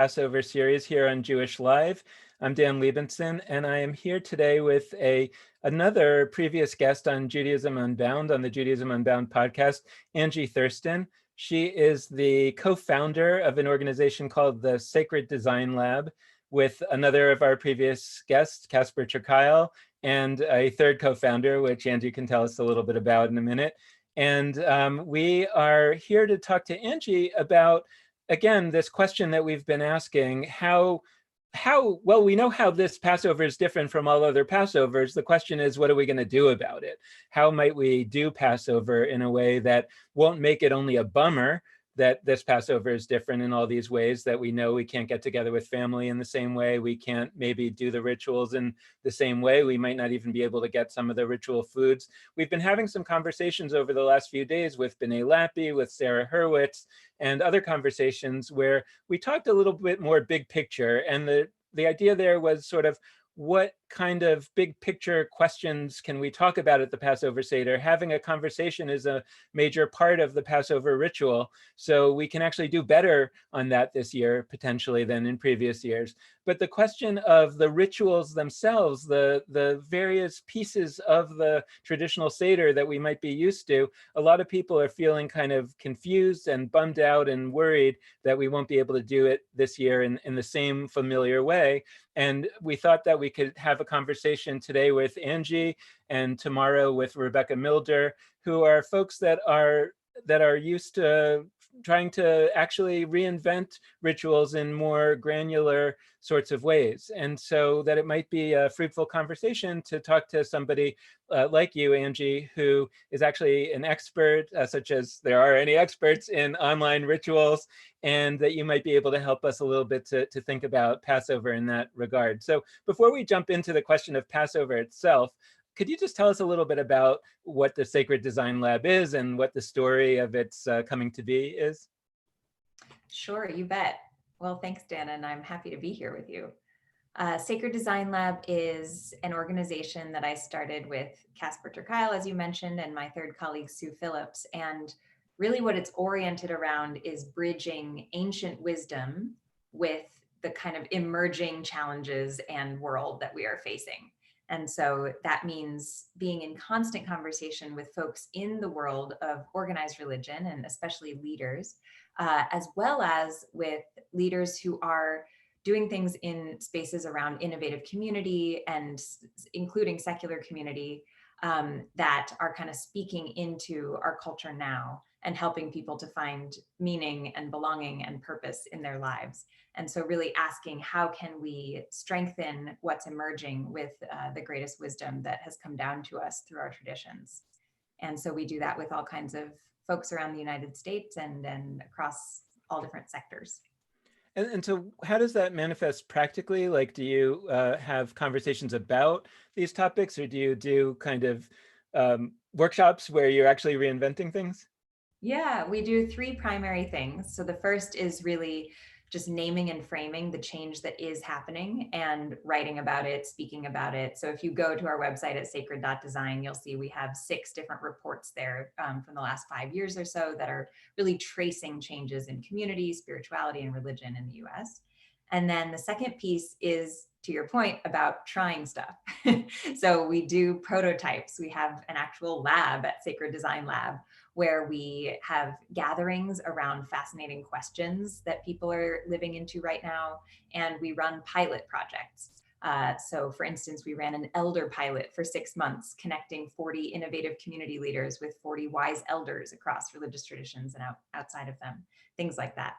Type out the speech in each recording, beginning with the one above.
Passover series here on Jewish Live. I'm Dan Liebenson, and I am here today with another previous guest on Judaism Unbound, on the Judaism Unbound podcast, Angie Thurston. She is the co-founder of an organization called the Sacred Design Lab, with another of our previous guests, Casper ter Kuile, and a third co-founder, which Angie can tell us a little bit about in a minute. And we are here to talk to Angie about, again, this question that we've been asking, how well, we know how this Passover is different from all other Passovers. The question is, what are we going to do about it? How might we do Passover in a way that won't make it only a bummer that this Passover is different in all these ways, that we know we can't get together with family in the same way, we can't maybe do the rituals in the same way, we might not even be able to get some of the ritual foods. We've been having some conversations over the last few days with B'nai Lappi, with Sarah Hurwitz, and other conversations where we talked a little bit more big picture. And the idea there was sort of, what kind of big picture questions can we talk about at the Passover Seder? Having a conversation is a major part of the Passover ritual, so we can actually do better on that this year, potentially, than in previous years. But the question of the rituals themselves, the various pieces of the traditional Seder that we might be used to, a lot of people are feeling kind of confused and bummed out and worried that we won't be able to do it this year in the same familiar way. And we thought that we could have a conversation today with Angie and tomorrow with Rebecca Milder, who are folks that are used to trying to actually reinvent rituals in more granular sorts of ways. And so that it might be a fruitful conversation to talk to somebody like you, Angie, who is actually an expert, such as there are any experts in online rituals, and that you might be able to help us a little bit to think about Passover in that regard. So before we jump into the question of Passover itself, could you just tell us a little bit about what the Sacred Design Lab is and what the story of its coming to be is? Sure, you bet. Well, thanks, Dan, and I'm happy to be here with you. Sacred Design Lab is an organization that I started with Casper ter Kuile, as you mentioned, and my third colleague, Sue Phillips. And really what it's oriented around is bridging ancient wisdom with the kind of emerging challenges and world that we are facing. And so that means being in constant conversation with folks in the world of organized religion, and especially leaders, as well as with leaders who are doing things in spaces around innovative community and including secular community, that are kind of speaking into our culture now and helping people to find meaning and belonging and purpose in their lives. And so really asking, how can we strengthen what's emerging with the greatest wisdom that has come down to us through our traditions? And so we do that with all kinds of folks around the United States and across all different sectors. And so how does that manifest practically? Like, do you have conversations about these topics, or do you do kind of workshops where you're actually reinventing things? Yeah, we do three primary things. So the first is really just naming and framing the change that is happening and writing about it, speaking about it. So if you go to our website at sacred.design, you'll see we have 6 different reports there from the last 5 years or so that are really tracing changes in community, spirituality, and religion in the US. And then the second piece is, to your point, about trying stuff. So we do prototypes. We have an actual lab at Sacred Design Lab where we have gatherings around fascinating questions that people are living into right now. And we run pilot projects. So for instance, we ran an elder pilot for 6 months, connecting 40 innovative community leaders with 40 wise elders across religious traditions and outside of them, things like that.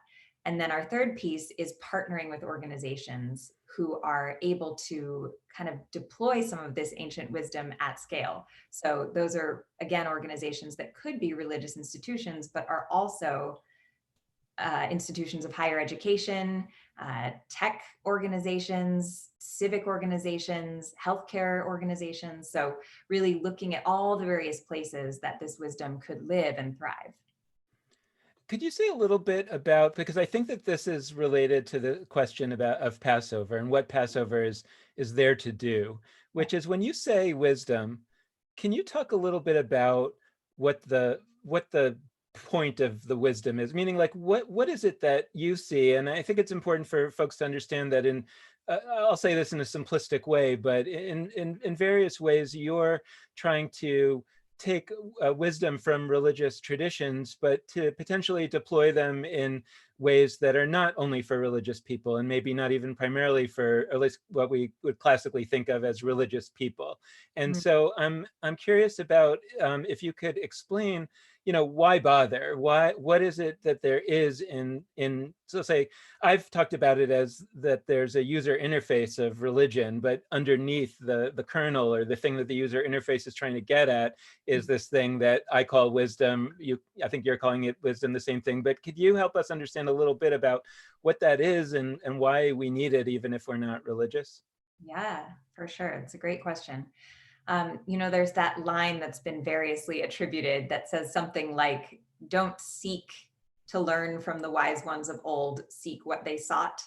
And then our third piece is partnering with organizations who are able to kind of deploy some of this ancient wisdom at scale. So those are, again, organizations that could be religious institutions, but are also institutions of higher education, tech organizations, civic organizations, healthcare organizations. So really looking at all the various places that this wisdom could live and thrive. Could you say a little bit about, because I think that this is related to the question of Passover and what Passover is there to do, which is, when you say wisdom, can you talk a little bit about what the point of the wisdom is? Meaning, like, what is it that you see? And I think it's important for folks to understand that I'll say this in a simplistic way, but in various ways, you're trying to take wisdom from religious traditions, but to potentially deploy them in ways that are not only for religious people, and maybe not even primarily for at least what we would classically think of as religious people. And Mm. so I'm curious about if you could explain, why bother? What is it that there is so say, I've talked about it as that there's a user interface of religion, but underneath the kernel, or the thing that the user interface is trying to get at, is this thing that I call wisdom. I think you're calling it wisdom, the same thing. But could you help us understand a little bit about what that is, and why we need it, even if we're not religious? Yeah, for sure. It's a great question. There's that line that's been variously attributed that says something like, don't seek to learn from the wise ones of old, seek what they sought,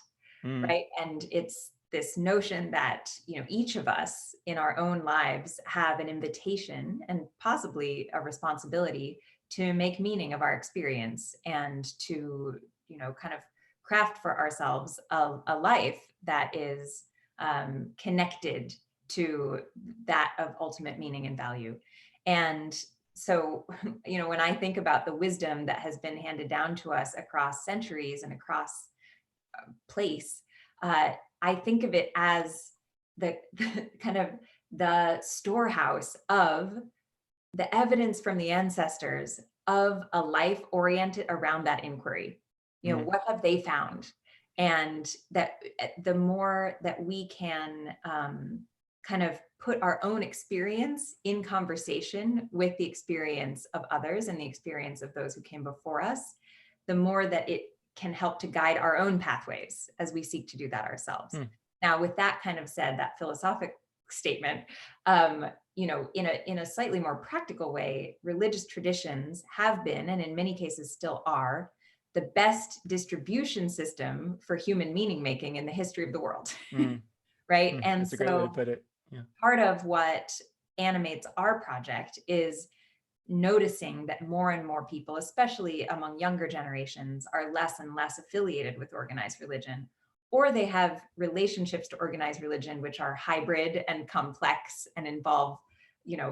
Mm, right? And it's this notion that, each of us in our own lives have an invitation and possibly a responsibility to make meaning of our experience, and to, kind of craft for ourselves a life that is connected to that of ultimate meaning and value. And so, when I think about the wisdom that has been handed down to us across centuries and across place, uh, I think of it as the kind of the storehouse of the evidence from the ancestors of a life oriented around that inquiry. mm, What have they found? And that the more that we can kind of put our own experience in conversation with the experience of others and the experience of those who came before us, the more that it can help to guide our own pathways as we seek to do that ourselves. mm, Now, with that kind of said, that philosophic statement, in a slightly more practical way, religious traditions have been, and in many cases still are, the best distribution system for human meaning making in the history of the world. mm, Right? And That's a great way to so put it. Yeah. part of what animates our project is noticing that more and more people, especially among younger generations, are less and less affiliated with organized religion, or they have relationships to organized religion which are hybrid and complex and involve,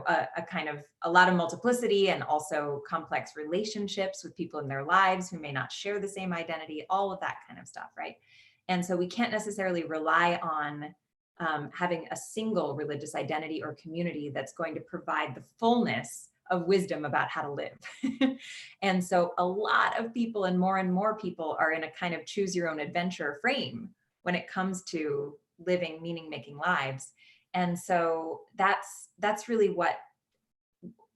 a kind of a lot of multiplicity, and also complex relationships with people in their lives who may not share the same identity, all of that kind of stuff, right? And so we can't necessarily rely on having a single religious identity or community that's going to provide the fullness of wisdom about how to live. And so a lot of people and more people are in a kind of choose your own adventure frame when it comes to living meaning making lives. And so that's really what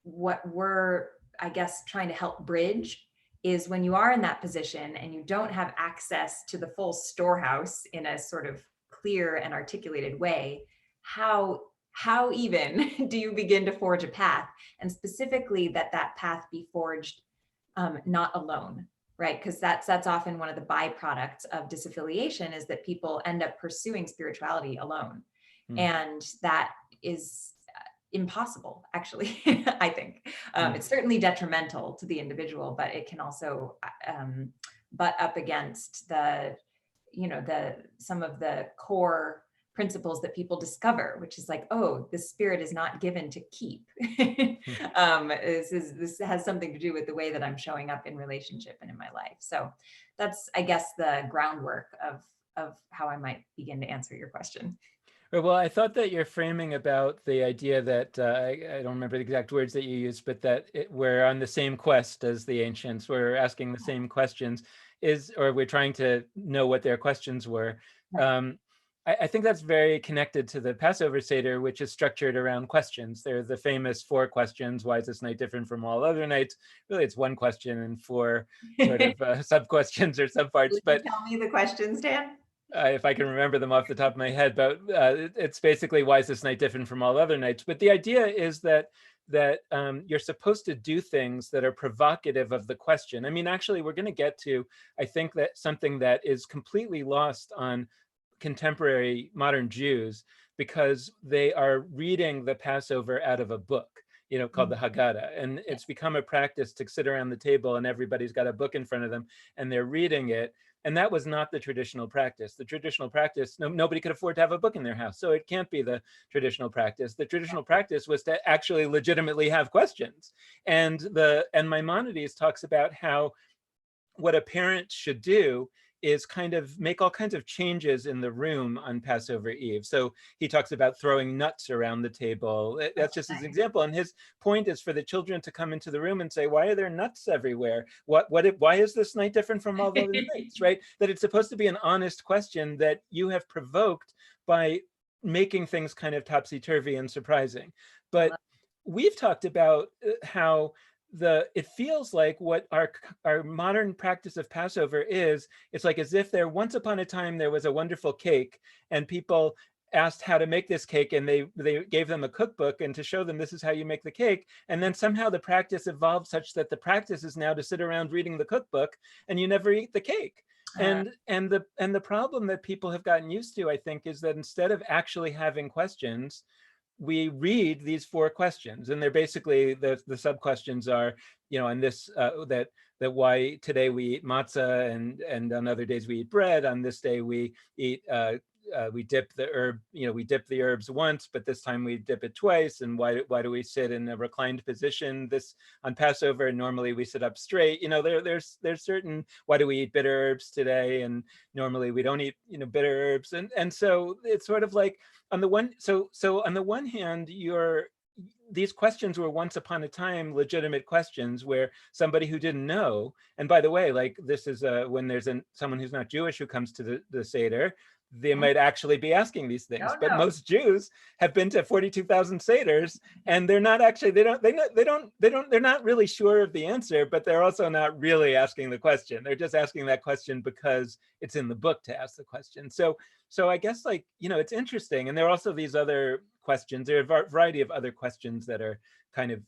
we're, I guess, trying to help bridge, is when you are in that position and you don't have access to the full storehouse in a sort of clear and articulated way, how even do you begin to forge a path, and specifically that path be forged not alone, right? Because that's often one of the byproducts of disaffiliation, is that people end up pursuing spirituality alone, Mm, and that is impossible, actually. I think mm. it's certainly detrimental to the individual, but it can also butt up against the some of the core principles that people discover, which is like, oh, the spirit is not given to keep. This has something to do with the way that I'm showing up in relationship and in my life. So that's, I guess, the groundwork of how I might begin to answer your question. Well, I thought that your framing about the idea that I don't remember the exact words that you used, but that we're on the same quest as the ancients, we're asking the same questions, or we're trying to know what their questions were. Right. Um, I think that's very connected to the Passover Seder, which is structured around questions. There are the famous 4 questions. Why is this night different from all other nights? Really, it's 1 question and 4 sort of sub questions or subparts. Will you But tell me the questions, Dan? if I can remember them off the top of my head, but it's basically, why is this night different from all other nights? But the idea is that you're supposed to do things that are provocative of the question. I mean, actually, we're going to get to, I think, that something that is completely lost on contemporary modern Jews, because they are reading the Passover out of a book. called the Haggadah. And it's become a practice to sit around the table and everybody's got a book in front of them and they're reading it. And that was not the traditional practice. The traditional practice, nobody could afford to have a book in their house. So it can't be the traditional practice. The traditional practice was to actually legitimately have questions. And Maimonides talks about how what a parent should do is kind of make all kinds of changes in the room on Passover Eve. So he talks about throwing nuts around the table. That's just his example. And his point is for the children to come into the room and say, why are there nuts everywhere? Why is this night different from all the other nights, right? That it's supposed to be an honest question that you have provoked by making things kind of topsy-turvy and surprising. But we've talked about how it feels like what our modern practice of Passover is, it's like as if once upon a time there was a wonderful cake and people asked how to make this cake and they gave them a cookbook and to show them this is how you make the cake. And then somehow the practice evolved such that the practice is now to sit around reading the cookbook and you never eat the cake. And the problem that people have gotten used to, I think, is that instead of actually having questions, we read these 4 questions, and they're basically the sub questions are, on this that why today we eat matzah and on other days we eat bread. On this day we eat we dip the herb, we dip the herbs once, but this time we dip it twice. And why do we sit in a reclined position this on Passover? And normally we sit up straight. There's certain, why do we eat bitter herbs today? And normally we don't eat, bitter herbs. And so it's sort of like on the one, so on the one hand, these questions were once upon a time legitimate questions where somebody who didn't know, and by the way, like this is when there's someone who's not Jewish who comes to the Seder, they might actually be asking these things. But most Jews have been to 42,000 Seders, and they're not actually, they're not really sure of the answer, but they're also not really asking the question. They're just asking that question because it's in the book to ask the question. So I guess, like, it's interesting. And there are also these other questions. There are a variety of other questions that are kind of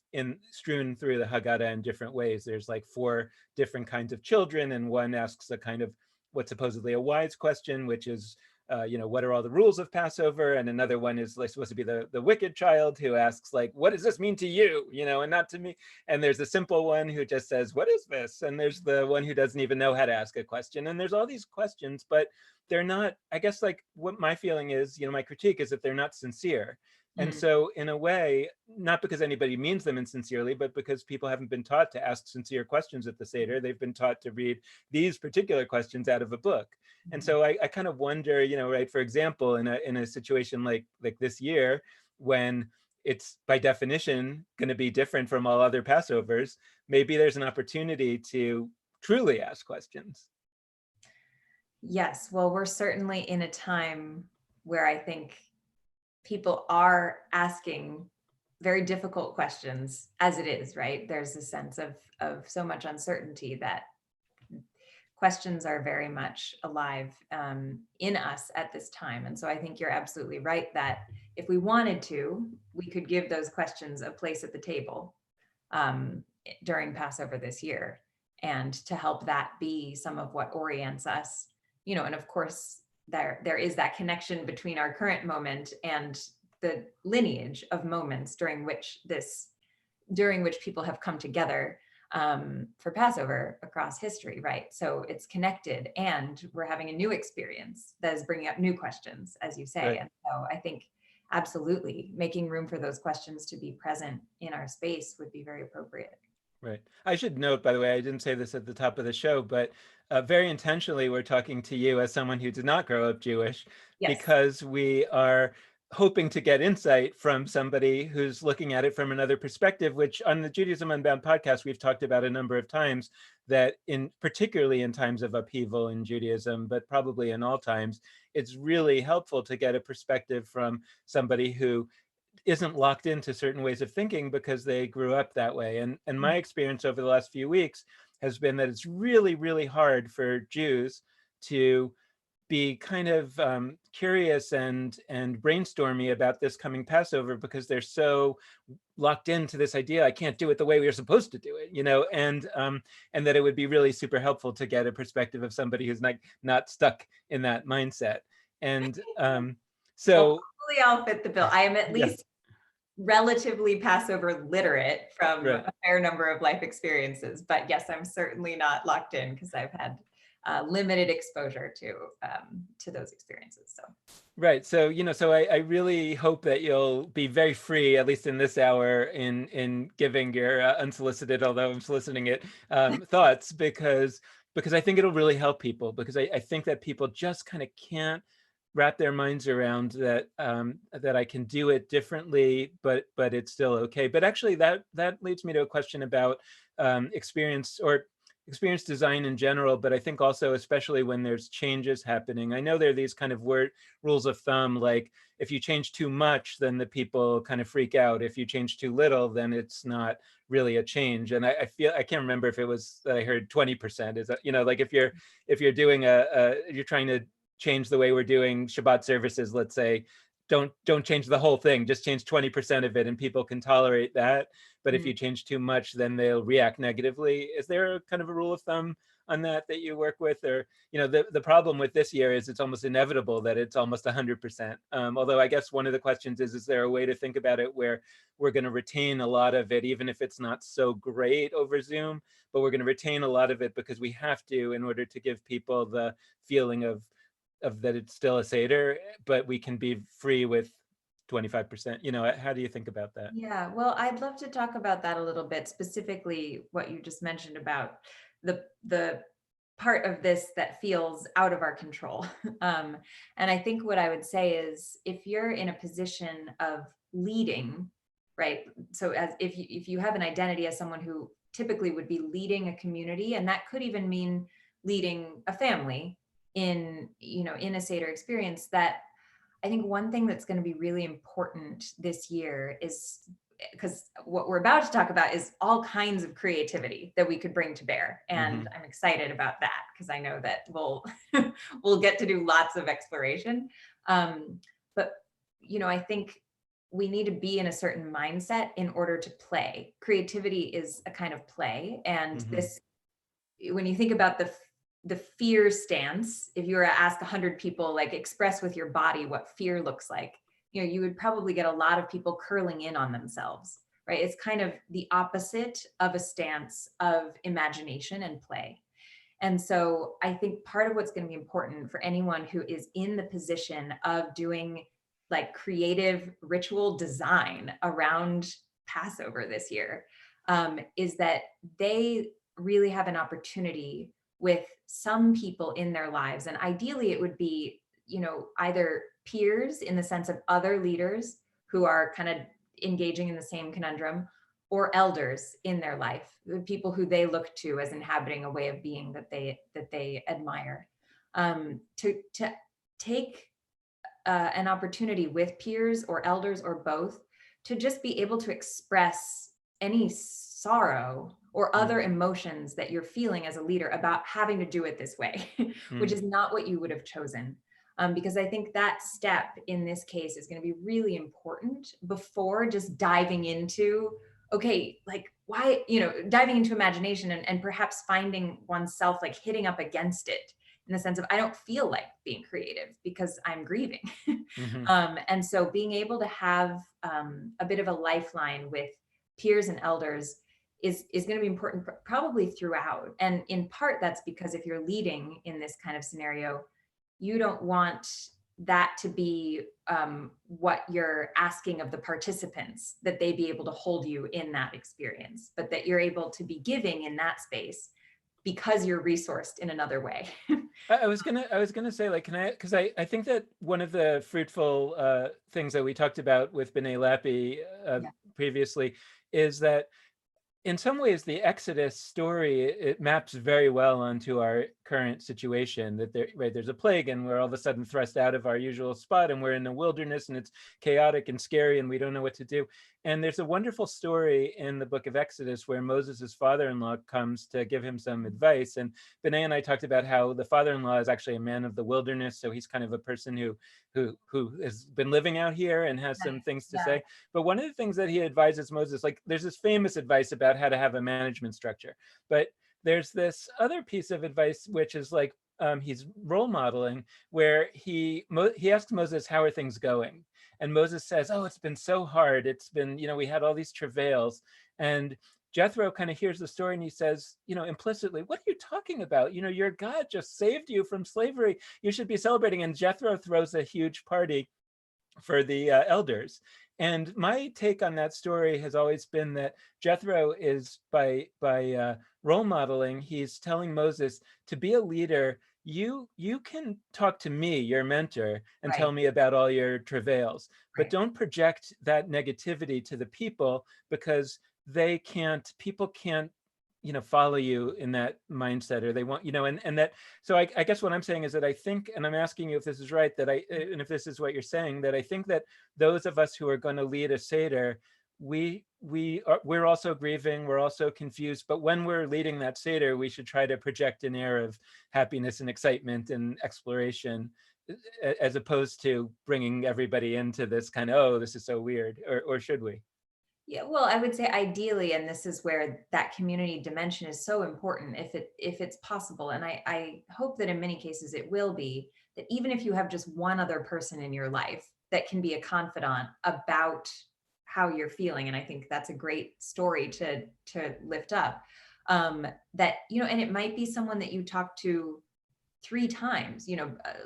strewn through the Haggadah in different ways. There's like 4 different kinds of children, and one asks a kind of what's supposedly a wise question, which is, what are all the rules of Passover? And another one is like supposed to be the wicked child who asks, like, what does this mean to you? And not to me. And there's a simple one who just says, what is this? And there's the one who doesn't even know how to ask a question. And there's all these questions, but they're not, I guess, like what my feeling is, my critique is that they're not sincere. And so in a way, not because anybody means them insincerely, but because people haven't been taught to ask sincere questions at the Seder. They've been taught to read these particular questions out of a book. And so I kind of wonder, right, for example, in a situation like this year, when it's by definition going to be different from all other Passovers, maybe there's an opportunity to truly ask questions. Yes, well, we're certainly in a time where I think people are asking very difficult questions as it is, right? There's a sense of so much uncertainty that questions are very much alive in us at this time. And so I think you're absolutely right that if we wanted to, we could give those questions a place at the table during Passover this year, and to help that be some of what orients us, and of course, there is that connection between our current moment and the lineage of moments during which people have come together for Passover across history, right? So it's connected, and we're having a new experience that is bringing up new questions, as you say. Right. And so I think absolutely making room for those questions to be present in our space would be very appropriate. Right. I should note, by the way, I didn't say this at the top of the show, but very intentionally, we're talking to you as someone who did not grow up Jewish, yes, because we are hoping to get insight from somebody who's looking at it from another perspective, which on the Judaism Unbound podcast, we've talked about a number of times, that particularly in times of upheaval in Judaism, but probably in all times, it's really helpful to get a perspective from somebody who isn't locked into certain ways of thinking because they grew up that way. And my experience over the last few weeks has been that it's really, really hard for Jews to be kind of curious and brainstormy about this coming Passover, because they're so locked into this idea, I can't do it the way we are supposed to do it, and that it would be really super helpful to get a perspective of somebody who's not stuck in that mindset. And so well, hopefully I'll fit the bill. I am at least relatively Passover literate from Right. a fair number of life experiences. But yes, I'm certainly not locked in because I've had limited exposure to those experiences. So. Right. So, so I really hope that you'll be very free, at least in this hour, in giving your unsolicited, although I'm soliciting it, thoughts, because I think it'll really help people, because I think that people just kind of can't wrap their minds around that, that I can do it differently, but it's still okay. But actually, that leads me to a question about experience, or experience design in general, but I think also especially when there's changes happening. I know there are these kind of rules of thumb, like if you change too much, then the people kind of freak out. If you change too little, then it's not really a change. And I feel, I can't remember if it was that I heard 20%. Is that, like if you're doing you're trying to change the way we're doing Shabbat services, let's say, don't change the whole thing, just change 20% of it, and people can tolerate that. But if you change too much, then they'll react negatively. Is there a kind of a rule of thumb on that you work with? Or, the problem with this year is it's almost inevitable that it's almost 100%. Although I guess one of the questions is there a way to think about it where we're going to retain a lot of it, even if it's not so great over Zoom, but we're going to retain a lot of it because we have to, in order to give people the feeling of that it's still a Seder, but we can be free with 25%. How do you think about that? Yeah, well, I'd love to talk about that a little bit, specifically what you just mentioned about the part of this that feels out of our control. And I think what I would say is, if you're in a position of leading, right? So as if you have an identity as someone who typically would be leading a community, and that could even mean leading a family in a Seder experience, that I think one thing that's going to be really important this year is, because what we're about to talk about is all kinds of creativity that we could bring to bear. And I'm excited about that because I know that we'll get to do lots of exploration. But, I think we need to be in a certain mindset in order to play. Creativity is a kind of play. And this, when you think about the fear stance, if you were to ask 100 people, like, express with your body what fear looks like, you would probably get a lot of people curling in on themselves, right? It's kind of the opposite of a stance of imagination and play. And so I think part of what's going to be important for anyone who is in the position of doing like creative ritual design around Passover this year, is that they really have an opportunity with some people in their lives. And ideally it would be, either peers in the sense of other leaders who are kind of engaging in the same conundrum, or elders in their life, the people who they look to as inhabiting a way of being that they admire, to take an opportunity with peers or elders or both, to just be able to express any sorrow or other emotions that you're feeling as a leader about having to do it this way, which is not what you would have chosen. Because I think that step in this case is going to be really important before just diving into, okay, like, why, diving into imagination and perhaps finding oneself like hitting up against it in the sense of, I don't feel like being creative because I'm grieving. And so being able to have a bit of a lifeline with peers and elders is going to be important, probably throughout. And in part, that's because if you're leading in this kind of scenario, you don't want that to be what you're asking of the participants, that they be able to hold you in that experience, but that you're able to be giving in that space because you're resourced in another way. I was gonna say, like, because I think that one of the fruitful things that we talked about with B'nai Lappi Yeah. previously is that in some ways the Exodus story, it maps very well onto our current situation, that there's a plague and we're all of a sudden thrust out of our usual spot and we're in the wilderness and it's chaotic and scary and we don't know what to do. And there's a wonderful story in the book of Exodus where Moses' father-in-law comes to give him some advice. And Benay and I talked about how the father-in-law is actually a man of the wilderness. So he's kind of a person who has been living out here and has some things to say. But one of the things that he advises Moses, like, there's this famous advice about how to have a management structure, but there's this other piece of advice, which is like, he's role modeling, where he asks Moses, how are things going? And Moses says, oh, it's been so hard. It's been, we had all these travails. And Jethro kind of hears the story and he says, implicitly, what are you talking about? Your God just saved you from slavery. You should be celebrating. And Jethro throws a huge party for the elders. And my take on that story has always been that Jethro is, by role modeling, he's telling Moses, to be a leader, you can talk to me, your mentor, and tell me about all your travails, but don't project that negativity to the people, because people can't follow you in that mindset, or they want, and that, so I guess what I'm saying is that I think, and I'm asking you if this is right, and if this is what you're saying, that I think that those of us who are going to lead a Seder, we're also grieving, we're also confused, but when we're leading that Seder, we should try to project an air of happiness and excitement and exploration, as opposed to bringing everybody into this kind of, oh, this is so weird, or should we? Yeah, well, I would say ideally, and this is where that community dimension is so important, if it's possible, and I hope that in many cases it will be, that even if you have just one other person in your life that can be a confidant about how you're feeling, and I think that's a great story to lift up, that, and it might be someone that you talk to 3 times,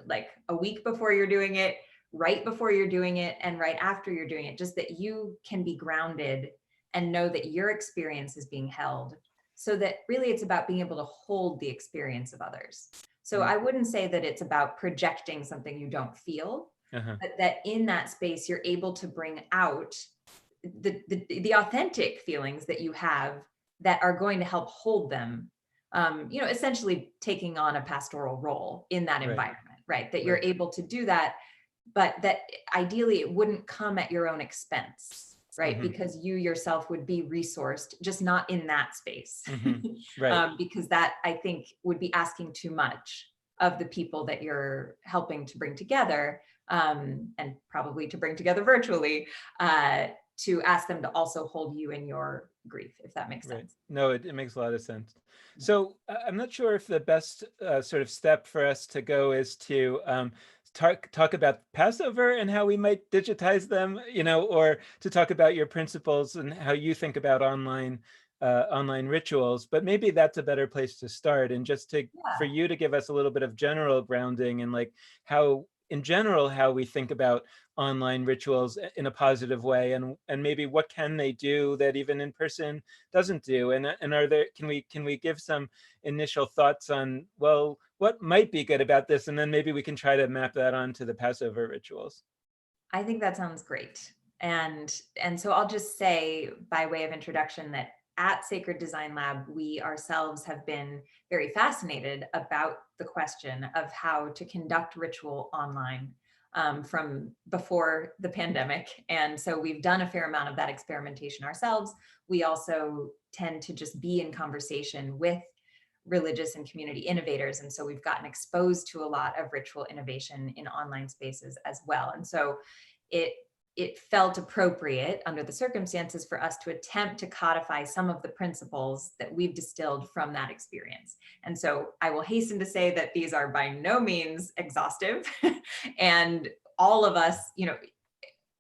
like a week before you're doing it, right before you're doing it, and right after you're doing it, just that you can be grounded and know that your experience is being held, so that really it's about being able to hold the experience of others. So I wouldn't say that it's about projecting something you don't feel, but that in that space, you're able to bring out the authentic feelings that you have that are going to help hold them, essentially taking on a pastoral role in that environment, right? That you're able to do that, but that ideally it wouldn't come at your own expense, right? Because you yourself would be resourced, just not in that space. Because that, I think, would be asking too much of the people that you're helping to bring together, and probably to bring together virtually, to ask them to also hold you in your grief, if that makes sense. No, it makes a lot of sense. So I'm not sure if the best sort of step for us to go is to talk about Passover and how we might digitize them, or to talk about your principles and how you think about online rituals. But maybe that's a better place to start, and just for you to give us a little bit of general grounding, and like how, in general, how we think about online rituals in a positive way, and maybe what can they do that even in person doesn't do, and are there, can we give some initial thoughts on, well, what might be good about this, and then maybe we can try to map that onto the Passover rituals. I think that sounds great. And so I'll just say, by way of introduction, that at Sacred Design Lab, we ourselves have been very fascinated about the question of how to conduct ritual online, from before the pandemic. And so we've done a fair amount of that experimentation ourselves. We also tend to just be in conversation with religious and community innovators. And so we've gotten exposed to a lot of ritual innovation in online spaces as well. And so it felt appropriate under the circumstances for us to attempt to codify some of the principles that we've distilled from that experience. And so I will hasten to say that these are by no means exhaustive. And all of us,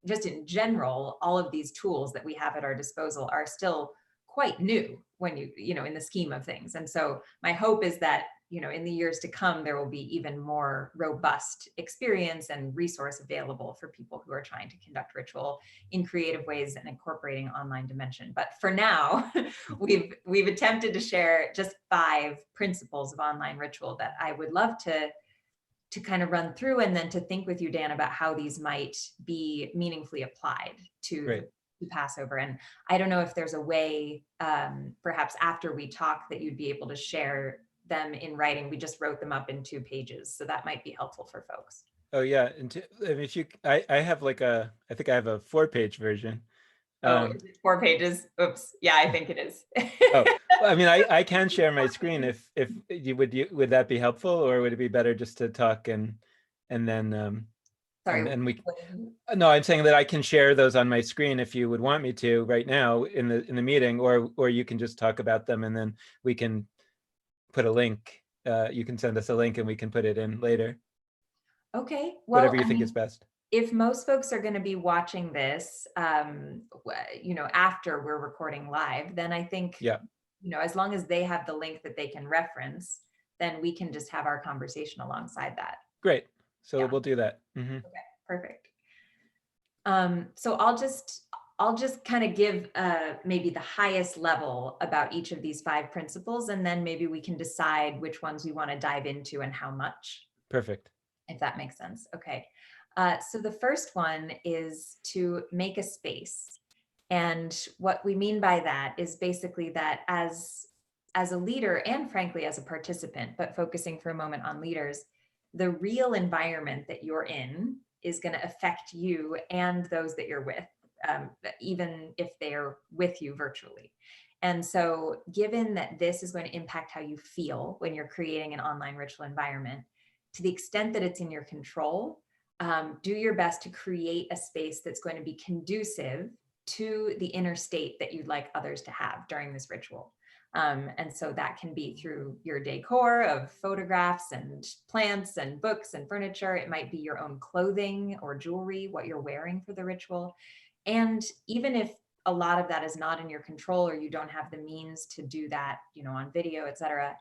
just in general, all of these tools that we have at our disposal are still quite new when in the scheme of things. And so my hope is that, in the years to come, there will be even more robust experience and resource available for people who are trying to conduct ritual in creative ways and incorporating online dimension. But for now, we've attempted to share just 5 principles of online ritual that I would love to kind of run through, and then to think with you, Dan, about how these might be meaningfully applied to Passover. And I don't know if there's a way, perhaps after we talk, that you'd be able to share them in writing. We just wrote them up in 2 pages, so that might be helpful for folks. Oh yeah, and if you, I have I think I have a 4-page version. Is it 4 pages? Oops. Yeah, I think it is. Oh, I mean, I can share my screen if you would that be helpful, or would it be better just to talk and then Sorry. and we, no, I'm saying that I can share those on my screen if you would want me to right now in the meeting, or you can just talk about them and then we can put a link you can send us a link and we can put it in later. Okay. Well, Whatever you I think mean, is best. if most folks are going to be watching this, after we're recording live, then I think, Yeah, as long as they have the link that they can reference, then we can just have our conversation alongside that. great. So Yeah. we'll do that. Mm-hmm. Okay. Perfect. So I'll just kind of give maybe the highest level about each of these 5 principles, and then maybe we can decide which ones we want to dive into and how much, Perfect. if that makes sense. Okay. So the first one is to make a space. And what we mean by that is basically that as a leader and frankly as a participant, but focusing for a moment on leaders, the real environment that you're in is going to affect you and those that you're with, even if they're with you virtually. And so, given that this is going to impact how you feel when you're creating an online ritual environment, to the extent that it's in your control, do your best to create a space that's going to be conducive to the inner state that you'd like others to have during this ritual. And so that can be through your decor of photographs and plants and books and furniture. It might be your own clothing or jewelry, what you're wearing for the ritual. And even if a lot of that is not in your control or you don't have the means to do that, on video, et cetera,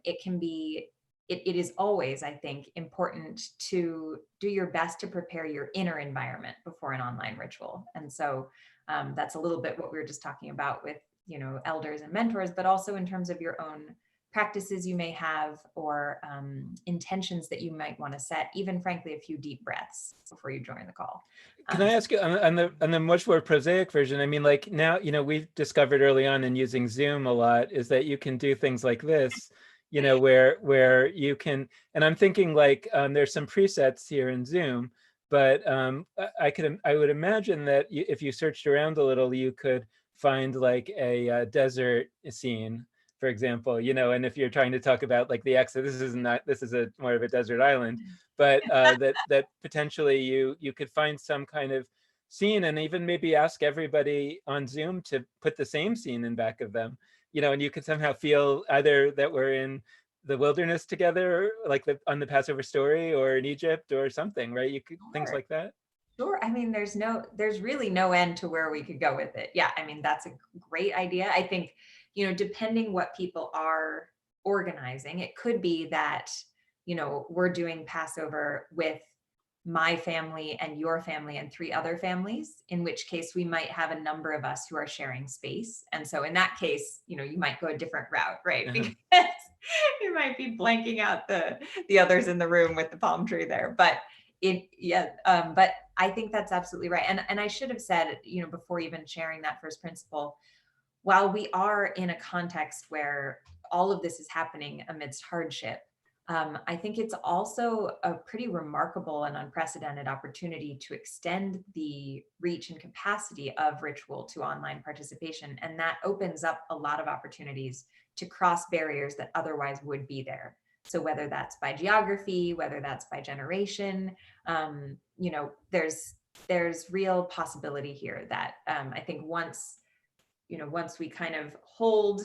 it can be it is always, I think, important to do your best to prepare your inner environment before an online ritual. And so that's a little bit what we were just talking about with, elders and mentors, but also in terms of your own practices you may have, or intentions that you might want to set, even frankly, a few deep breaths before you join the call. Can I ask you on the much more prosaic version? I mean, like now, we've discovered early on in using Zoom a lot is that you can do things like this, where you can, and I'm thinking like there's some presets here in Zoom, but I would imagine that if you searched around a little, you could find like a desert scene, for example, and if you're trying to talk about like the exit, this is a more of a desert island, but that potentially you could find some kind of scene and even maybe ask everybody on Zoom to put the same scene in back of them, and you could somehow feel either that we're in the wilderness together, like on the Passover story, or in Egypt or something, right? You could things Sure. like that. Sure. I mean, there's really no end to where we could go with it. Yeah. I mean, that's a great idea. I think, depending what people are organizing, it could be that, we're doing Passover with my family and your family and 3 other families, in which case we might have a number of us who are sharing space. And so in that case, you might go a different route, right? Uh-huh. Because you might be blanking out the others in the room with the palm tree there. But but I think that's absolutely right. And I should have said, before even sharing that first principle, while we are in a context where all of this is happening amidst hardship, I think it's also a pretty remarkable and unprecedented opportunity to extend the reach and capacity of ritual to online participation. And that opens up a lot of opportunities to cross barriers that otherwise would be there. So whether that's by geography, whether that's by generation, there's real possibility here that I think once we kind of hold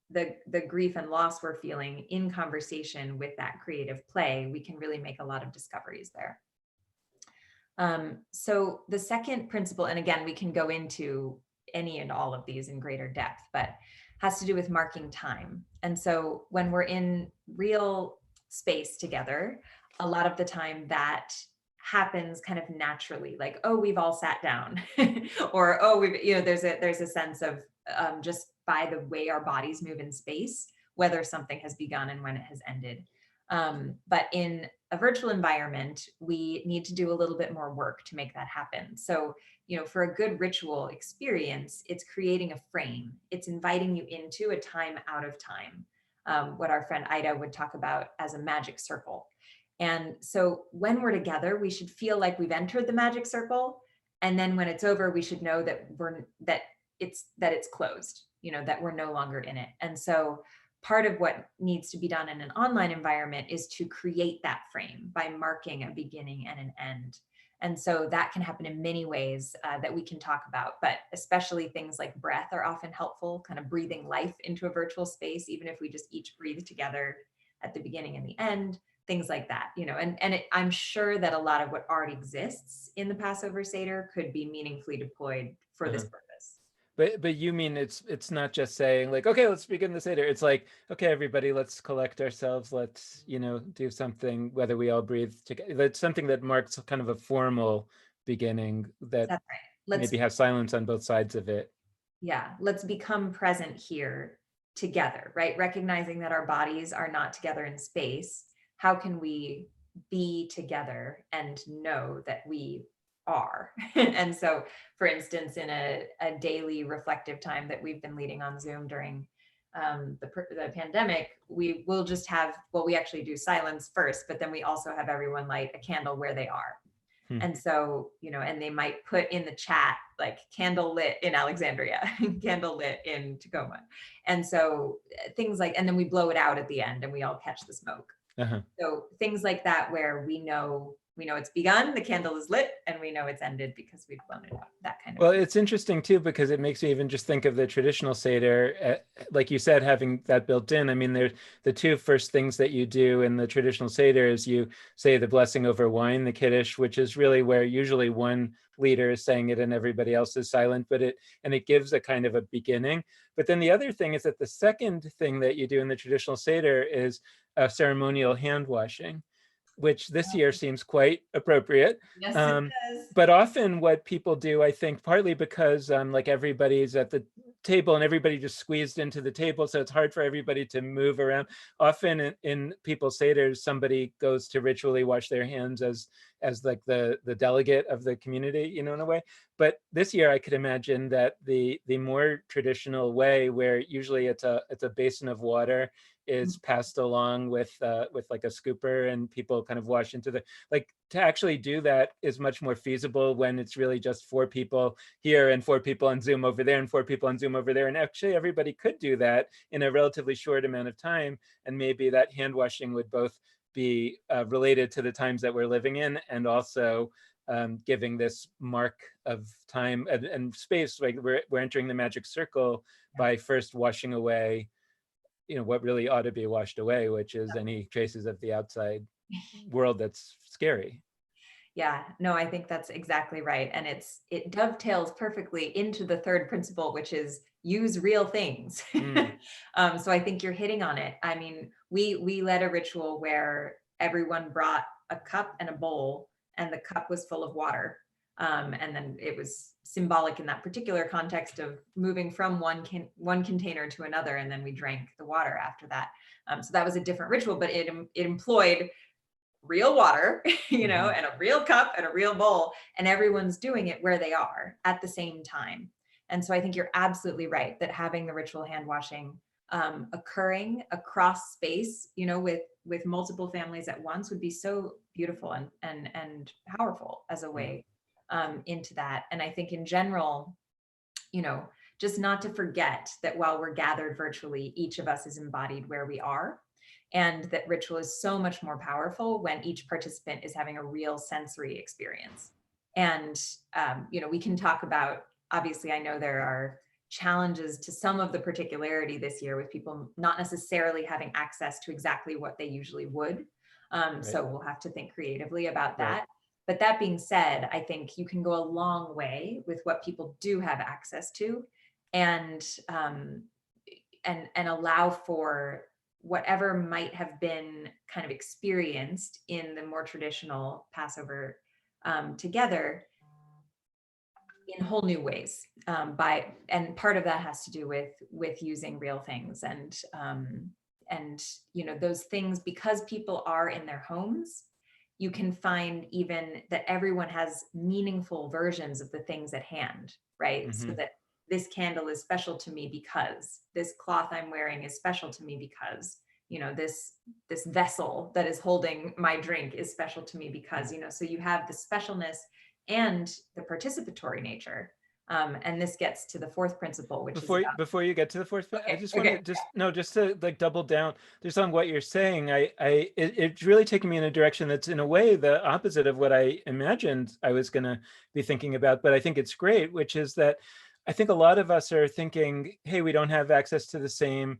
the grief and loss we're feeling in conversation with that creative play, we can really make a lot of discoveries there. So the second principle, and again, we can go into any and all of these in greater depth, but has to do with marking time. And so when we're in real space together, a lot of the time that happens kind of naturally, like, oh, we've all sat down, or oh, there's a sense of just by the way our bodies move in space, whether something has begun and when it has ended. But in a virtual environment, we need to do a little bit more work to make that happen. So, for a good ritual experience, it's creating a frame. It's inviting you into a time out of time, what our friend Ida would talk about as a magic circle. And so when we're together, we should feel like we've entered the magic circle. And then when it's over, we should know that it's closed, that we're no longer in it. And so part of what needs to be done in an online environment is to create that frame by marking a beginning and an end. And so that can happen in many ways that we can talk about, but especially things like breath are often helpful, kind of breathing life into a virtual space, even if we just each breathe together at the beginning and the end, things like that, and I'm sure that a lot of what already exists in the Passover Seder could be meaningfully deployed for this Uh-huh. purpose. But you mean it's not just saying like, okay, let's begin the Seder. It's like, okay, everybody, let's collect ourselves. Let's, do something, whether we all breathe together. That's something that marks kind of a formal beginning that That's right. maybe has silence on both sides of it. Yeah, let's become present here together, right? Recognizing that our bodies are not together in space. How can we be together and know that we are? And so, for instance, in a daily reflective time that we've been leading on Zoom during the pandemic, we will just have, well, we actually do silence first, but then we also have everyone light a candle where they are. Hmm. And so, and they might put in the chat like candle lit in Alexandria, candle lit in Tacoma. And so things like, and then we blow it out at the end and we all catch the smoke. Uh-huh. So things like that, where we know it's begun, the candle is lit, and we know it's ended because we've blown it out, that kind of Well, thing. it's interesting too, because it makes me even just think of the traditional Seder, like you said, having that built in. I mean, there's the two first things that you do in the traditional Seder is you say the blessing over wine, the Kiddush, which is really where usually one leader is saying it and everybody else is silent, but it gives a kind of a beginning. But then the other thing is that the second thing that you do in the traditional Seder is a ceremonial hand washing, which this year seems quite appropriate. Yes, it Um, does. but often what people do, I think, partly because like everybody's at the table and everybody just squeezed into the table, so it's hard for everybody to move around. Often in people's seders, somebody goes to ritually wash their hands as like the delegate of the community, in a way. But this year, I could imagine that the more traditional way, where usually it's a basin of water, is passed along with like a scooper, and people kind of wash into the, like, to actually do that is much more feasible when it's really just 4 people here and 4 people on Zoom over there and 4 people on Zoom over there. And actually everybody could do that in a relatively short amount of time. And maybe that hand washing would both be related to the times that we're living in, and also giving this mark of time and space. Like we're entering the magic circle by first washing away what really ought to be washed away, which is any traces of the outside world that's scary. Yeah, no, I think that's exactly right. And it dovetails perfectly into the third principle, which is use real things. So I think you're hitting on it. I mean, we led a ritual where everyone brought a cup and a bowl, and the cup was full of water. And then it was symbolic in that particular context of moving from one container to another, and then we drank the water after that. So that was a different ritual, but it employed real water, and a real cup and a real bowl, and everyone's doing it where they are at the same time. And so I think you're absolutely right that having the ritual hand washing occurring across space, with multiple families at once would be so beautiful and powerful as a way into that. And I think in general, just not to forget that while we're gathered virtually, each of us is embodied where we are, and that ritual is so much more powerful when each participant is having a real sensory experience. And we can talk about, obviously, I know there are challenges to some of the particularity this year with people not necessarily having access to exactly what they usually would. So we'll have to think creatively about that. Right. But that being said, I think you can go a long way with what people do have access to, and allow for whatever might have been kind of experienced in the more traditional Passover together in whole new ways. And part of that has to do with using real things and those things, because people are in their homes. You can find even that everyone has meaningful versions of the things at hand, right? So that this candle is special to me because this cloth I'm wearing is special to me because, this vessel that is holding my drink is special to me because, so you have the specialness and the participatory nature. And this gets to the fourth principle, which before you get to the fourth, okay, I just want to just to like double down just on what you're saying. It's really taking me in a direction that's in a way the opposite of what I imagined I was going to be thinking about, but I think it's great, which is that I think a lot of us are thinking, hey, we don't have access to the same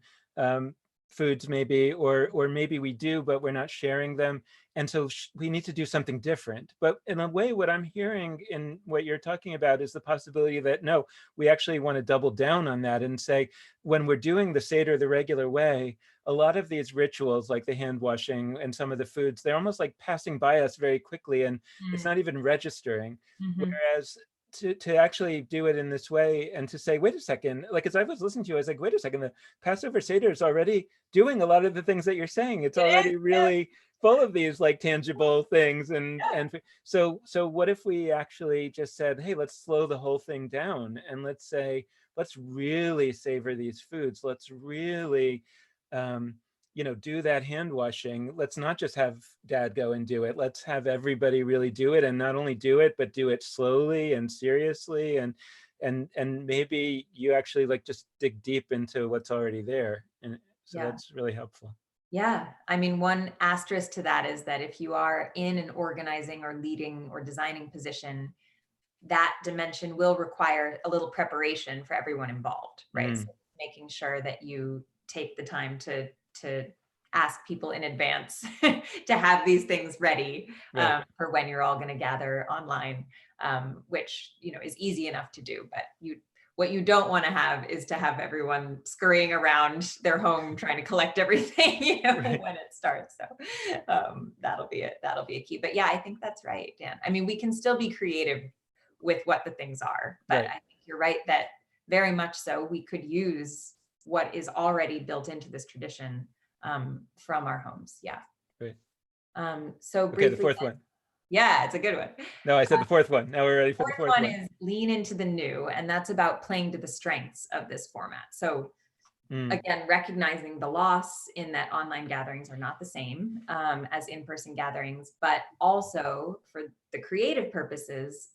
foods maybe, or maybe we do, but we're not sharing them. And so we need to do something different. But in a way, what I'm hearing in what you're talking about is the possibility that, no, we actually want to double down on that and say, when we're doing the Seder the regular way, a lot of these rituals, like the hand washing and some of the foods, they're almost like passing by us very quickly, and it's not even registering. Whereas to actually do it in this way and to say, wait a second, like as I was listening to you, I was like, wait a second, the Passover Seder is already doing a lot of the things that you're saying. It's It is, already really full of these like tangible things. And so what if we actually just said, hey, let's slow the whole thing down, and let's say, let's really savor these foods. Let's really do that hand washing. Let's not just have dad go and do it. Let's have everybody really do it, and not only do it, but do it slowly and seriously. And maybe you actually like just dig deep into what's already there. And so that's really helpful. Yeah. I mean, one asterisk to that is that if you are in an organizing or leading or designing position, that dimension will require a little preparation for everyone involved, right? So making sure that you take the time to ask people in advance to have these things ready for when you're all going to gather online, which is easy enough to do. But what you don't want to have is to have everyone scurrying around their home trying to collect everything when it starts. So that'll be it. That'll be a key. But yeah, I think that's right, Dan. I mean, we can still be creative with what the things are, but I think you're right that very much so we could use what is already built into this tradition from our homes. Yeah. Right. So briefly, okay, the fourth one. Yeah, it's a good one. No, I said the fourth one. Now we're ready for the fourth one. Is lean into the new, and that's about playing to the strengths of this format. So again, recognizing the loss in that online gatherings are not the same as in-person gatherings, but also for the creative purposes,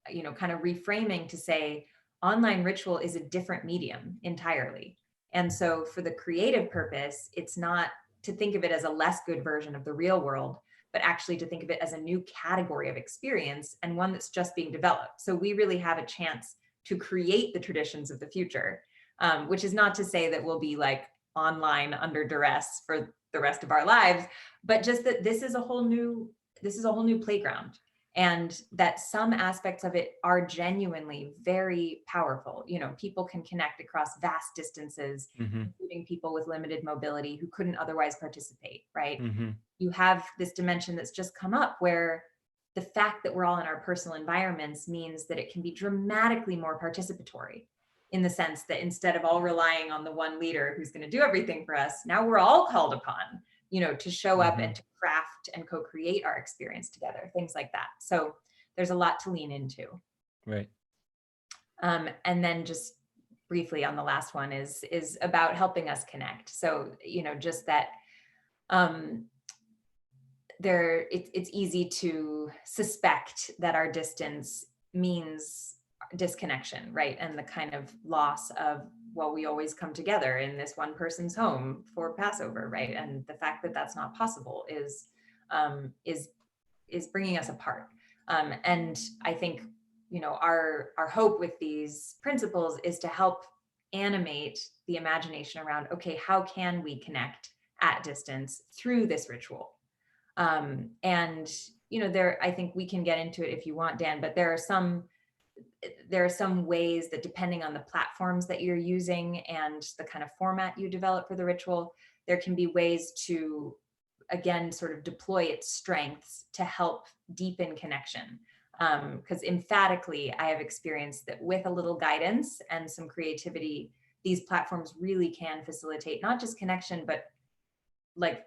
kind of reframing to say online ritual is a different medium entirely. And so for the creative purpose, it's not to think of it as a less good version of the real world, but actually to think of it as a new category of experience and one that's just being developed. So we really have a chance to create the traditions of the future, which is not to say that we'll be like online under duress for the rest of our lives, but just that this is a whole new playground, and that some aspects of it are genuinely very powerful. People can connect across vast distances, including people with limited mobility who couldn't otherwise participate, right? You have this dimension that's just come up where the fact that we're all in our personal environments means that it can be dramatically more participatory, in the sense that instead of all relying on the one leader who's going to do everything for us, now we're all called upon, to show up and to craft and co-create our experience together, things like that. So there's a lot to lean into. Right. And then just briefly on the last one is about helping us connect. So, just that it's easy to suspect that our distance means disconnection, right? And the kind of loss of, well, we always come together in this one person's home for Passover, right? And the fact that that's not possible is bringing us apart. And I think, our hope with these principles is to help animate the imagination around, okay, how can we connect at distance through this ritual? And, I think we can get into it if you want, Dan, but there are some ways that, depending on the platforms that you're using and the kind of format you develop for the ritual, there can be ways to, again, sort of deploy its strengths to help deepen connection. Because emphatically, I have experienced that with a little guidance and some creativity, these platforms really can facilitate not just connection, but like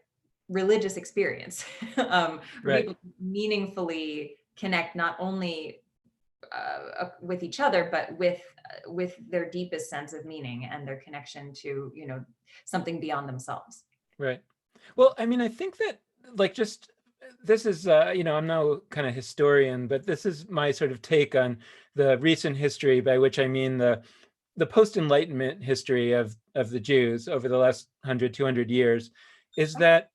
religious experience, where people meaningfully connect not only with each other, but with their deepest sense of meaning and their connection to, something beyond themselves. Right. Well, I mean, I think that this is, I'm no kind of historian, but this is my sort of take on the recent history, by which I mean the post-Enlightenment history of the Jews over the last 100, 200 years, is that,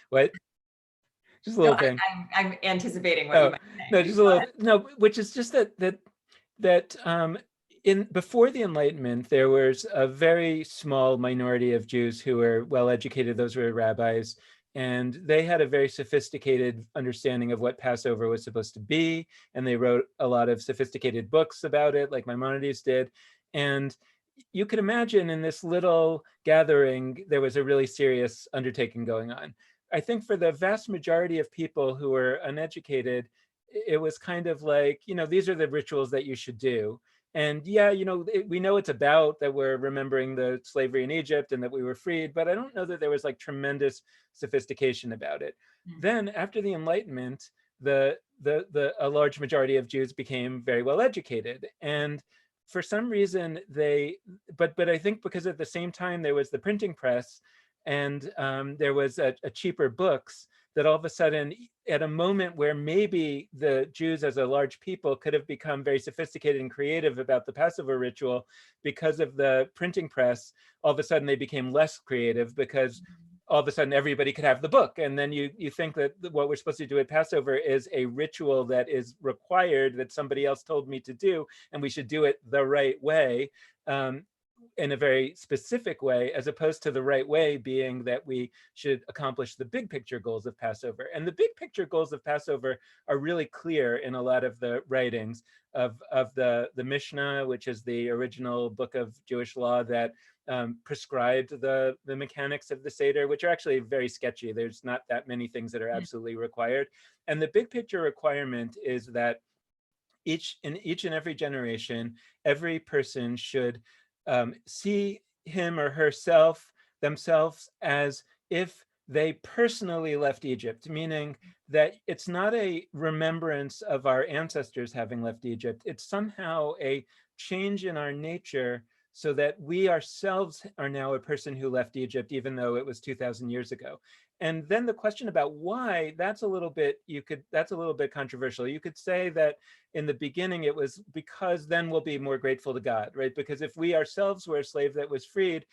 what? Just a little thing. I'm anticipating what you might say. No, just a little, no, which is just that before the Enlightenment, there was a very small minority of Jews who were well educated. Those were rabbis, and they had a very sophisticated understanding of what Passover was supposed to be, and they wrote a lot of sophisticated books about it, like Maimonides did. And you could imagine in this little gathering, there was a really serious undertaking going on. I think for the vast majority of people who were uneducated, it was kind of like, these are the rituals that you should do. And yeah, we know it's about that we're remembering the slavery in Egypt and that we were freed, but I don't know that there was like tremendous sophistication about it. Then after the Enlightenment, a large majority of Jews became very well educated. And for some reason but I think because at the same time there was the printing press and there was a cheaper books, that all of a sudden, at a moment where maybe the Jews as a large people could have become very sophisticated and creative about the Passover ritual, because of the printing press, all of a sudden they became less creative because all of a sudden everybody could have the book. And then you think that what we're supposed to do at Passover is a ritual that is required, that somebody else told me to do, and we should do it the right way. In a very specific way, as opposed to the right way being that we should accomplish the big picture goals of Passover. And the big picture goals of Passover are really clear in a lot of the writings of the Mishnah, which is the original book of Jewish law that prescribed the mechanics of the Seder, which are actually very sketchy. There's not that many things that are absolutely required. And the big picture requirement is that in each and every generation, every person should see him or herself, themselves, as if they personally left Egypt, meaning that it's not a remembrance of our ancestors having left Egypt. It's somehow a change in our nature so that we ourselves are now a person who left Egypt, even though it was 2,000 years ago. And then the question about why, that's a little bit controversial. You could say that in the beginning it was because then we'll be more grateful to God, right? Because if we ourselves were a slave that was freed,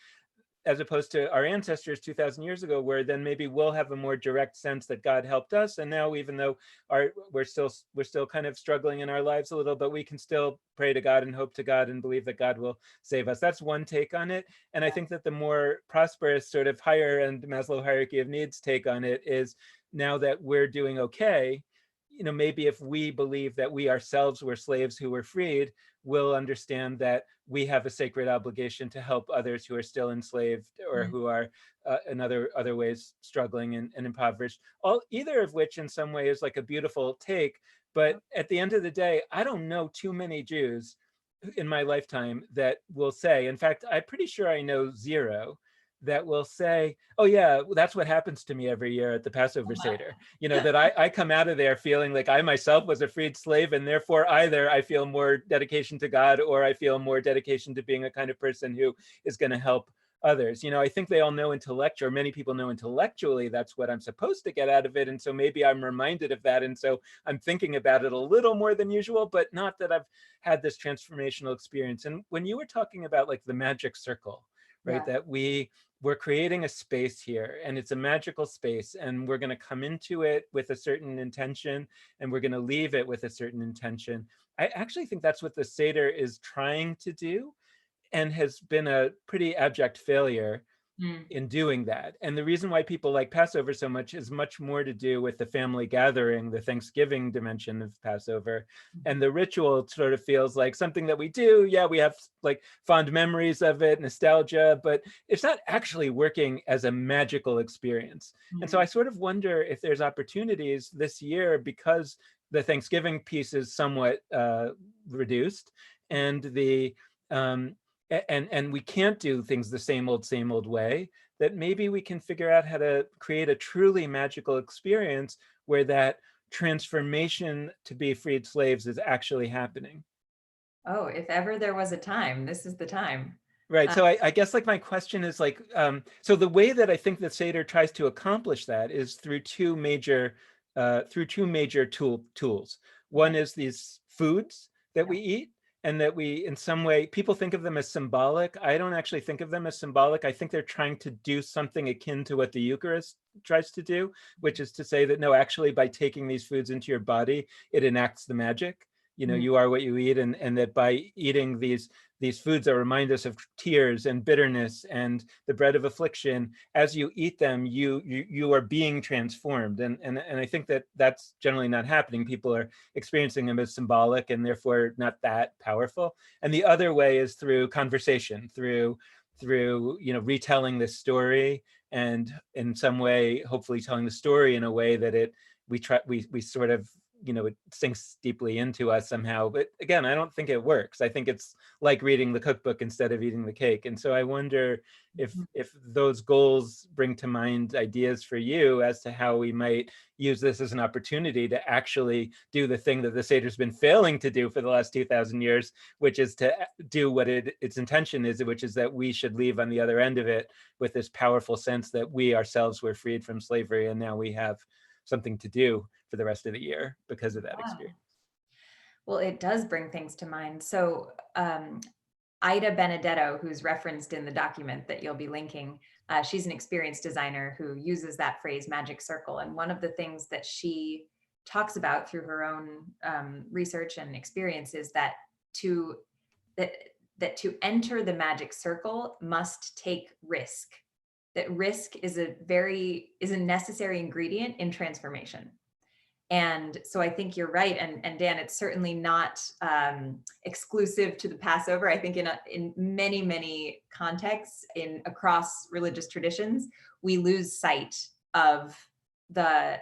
as opposed to our ancestors 2,000 years ago, where then maybe we'll have a more direct sense that God helped us. And now, even though we're still kind of struggling in our lives a little, but we can still pray to God and hope to God and believe that God will save us. That's one take on it. And I think that the more prosperous, sort of higher end Maslow hierarchy of needs take on it is, now that we're doing okay, maybe if we believe that we ourselves were slaves who were freed, we'll understand that we have a sacred obligation to help others who are still enslaved or who are in other ways struggling and impoverished. Either of which in some way is like a beautiful take. But at the end of the day, I don't know too many Jews in my lifetime that will say, in fact, I'm pretty sure I know zero, that will say, oh yeah, that's what happens to me every year at the Passover Seder. That I come out of there feeling like I myself was a freed slave, and therefore either I feel more dedication to God or I feel more dedication to being a kind of person who is going to help others. I think they all know intellectually, or many people know intellectually, that's what I'm supposed to get out of it. And so maybe I'm reminded of that. And so I'm thinking about it a little more than usual, but not that I've had this transformational experience. And when you were talking about like the magic circle, right, that we're creating a space here, and it's a magical space, and we're going to come into it with a certain intention, and we're going to leave it with a certain intention. I actually think that's what the Seder is trying to do, and has been a pretty abject failure in doing that. And the reason why people like Passover so much is much more to do with the family gathering, the Thanksgiving dimension of Passover. And the ritual sort of feels like something that we do. Yeah, we have like fond memories of it, nostalgia, but it's not actually working as a magical experience. And so I sort of wonder if there's opportunities this year, because the Thanksgiving piece is somewhat reduced, and and we can't do things the same old way, that maybe we can figure out how to create a truly magical experience where that transformation to be freed slaves is actually happening. Oh, if ever there was a time, this is the time. Right. So I guess like my question is like, so the way that I think that Seder tries to accomplish that is through two major tools. One is these foods that we eat, and that we, in some way, people think of them as symbolic. I don't actually think of them as symbolic. I think they're trying to do something akin to what the Eucharist tries to do, which is to say that, no, actually, by taking these foods into your body, it enacts the magic. Mm. you are what you eat, and that by eating these foods that remind us of tears and bitterness and the bread of affliction, as you eat them, you are being transformed. And I think that that's generally not happening. People are experiencing them as symbolic and therefore not that powerful. And the other way is through conversation, through retelling this story, and in some way hopefully telling the story in a way that we sort of it sinks deeply into us somehow. But again, I don't think it works. I think it's like reading the cookbook instead of eating the cake. And so I wonder if those goals bring to mind ideas for you as to how we might use this as an opportunity to actually do the thing that the Seder's been failing to do for the last 2,000 years, which is to do what its intention is, which is that we should leave on the other end of it with this powerful sense that we ourselves were freed from slavery, and now we have something to do for the rest of the year because of that experience. Well, it does bring things to mind. So Ida Benedetto, who's referenced in the document that you'll be linking, she's an experienced designer who uses that phrase magic circle. And one of the things that she talks about through her own research and experience is that to enter the magic circle must take risk. That risk is a necessary ingredient in transformation. And so I think you're right. And Dan, it's certainly not exclusive to the Passover. I think in many, many contexts across religious traditions, we lose sight of the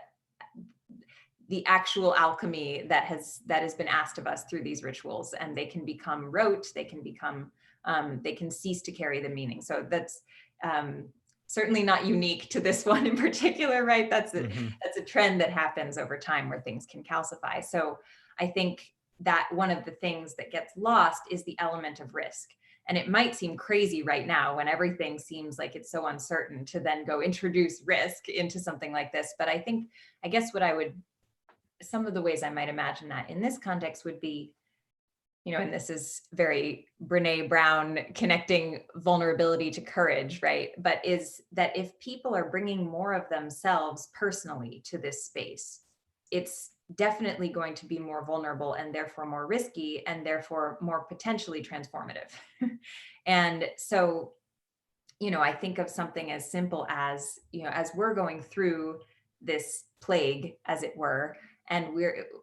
actual alchemy that has been asked of us through these rituals, and they can become rote, they can cease to carry the meaning. So that's certainly not unique to this one in particular, right? That's a trend that happens over time where things can calcify. So I think that one of the things that gets lost is the element of risk. And it might seem crazy right now when everything seems like it's so uncertain to then go introduce risk into something like this. But I guess some of the ways I might imagine that in this context would be, and this is very Brene Brown, connecting vulnerability to courage, right? But is that if people are bringing more of themselves personally to this space, it's definitely going to be more vulnerable and therefore more risky and therefore more potentially transformative. And so, I think of something as simple as, as we're going through this plague, as it were, and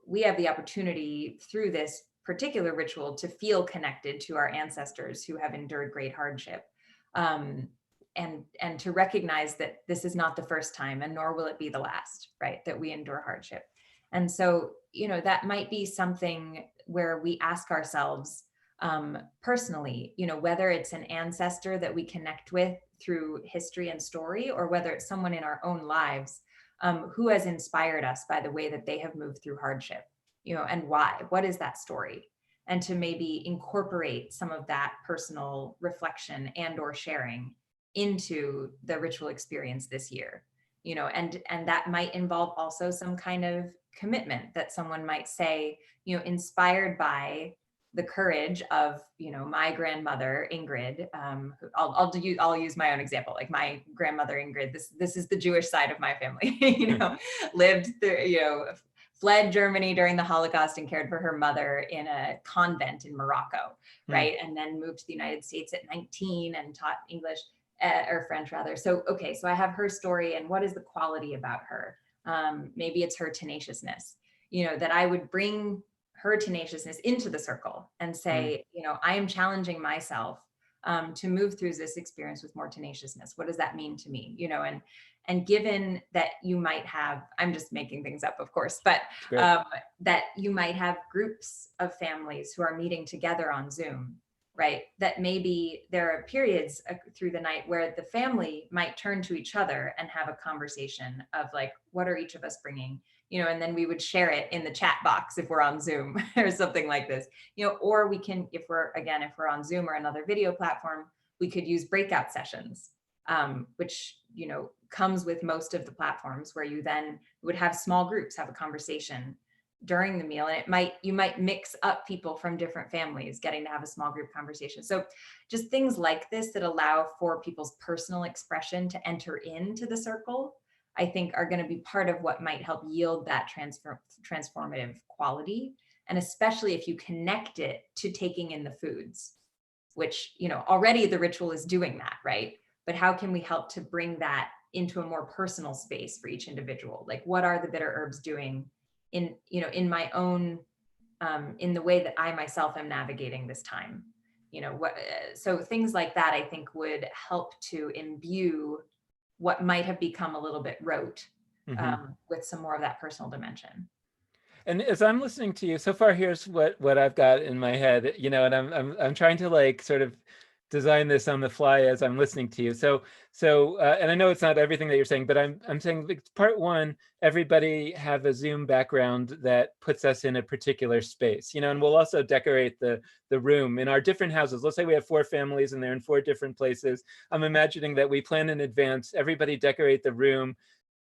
we have the opportunity through this particular ritual to feel connected to our ancestors who have endured great hardship, and to recognize that this is not the first time, and nor will it be the last, right, that we endure hardship. And so, that might be something where we ask ourselves personally, whether it's an ancestor that we connect with through history and story, or whether it's someone in our own lives who has inspired us by the way that they have moved through hardship, and why. What is that story? And to maybe incorporate some of that personal reflection and or sharing into the ritual experience this year, and that might involve also some kind of commitment that someone might say, inspired by the courage of, my grandmother Ingrid. I'll use my own example. Like my grandmother Ingrid, this is the Jewish side of my family. Lived through, fled Germany during the Holocaust and cared for her mother in a convent in Morocco, right? And then moved to the United States at 19 and taught English or French rather. So okay, so I have her story, and what is the quality about her? Maybe it's her tenaciousness. That I would bring her tenaciousness into the circle and say, I am challenging myself to move through this experience with more tenaciousness. What does that mean to me? And given that you might have, I'm just making things up, of course, but that you might have groups of families who are meeting together on Zoom, right? That maybe there are periods through the night where the family might turn to each other and have a conversation of like, what are each of us bringing? And then we would share it in the chat box if we're on Zoom or something like this, or we can, if we're on Zoom or another video platform, we could use breakout sessions, which, comes with most of the platforms, where you then would have small groups have a conversation during the meal. And you might mix up people from different families getting to have a small group conversation. So just things like this that allow for people's personal expression to enter into the circle, I think are going to be part of what might help yield that transformative quality. And especially if you connect it to taking in the foods, which, already the ritual is doing that, right? But how can we help to bring that into a more personal space for each individual? Like, what are the bitter herbs doing in my own, in the way that I myself am navigating this time? So things like that, I think, would help to imbue what might have become a little bit rote, with some more of that personal dimension. And as I'm listening to you so far, here's what I've got in my head, and I'm trying to like sort of design this on the fly as I'm listening to you. And I know it's not everything that you're saying, but I'm saying like, part one, everybody have a Zoom background that puts us in a particular space, and we'll also decorate the room in our different houses. Let's say we have 4 families and they're in 4 different places. I'm imagining that we plan in advance, everybody decorate the room,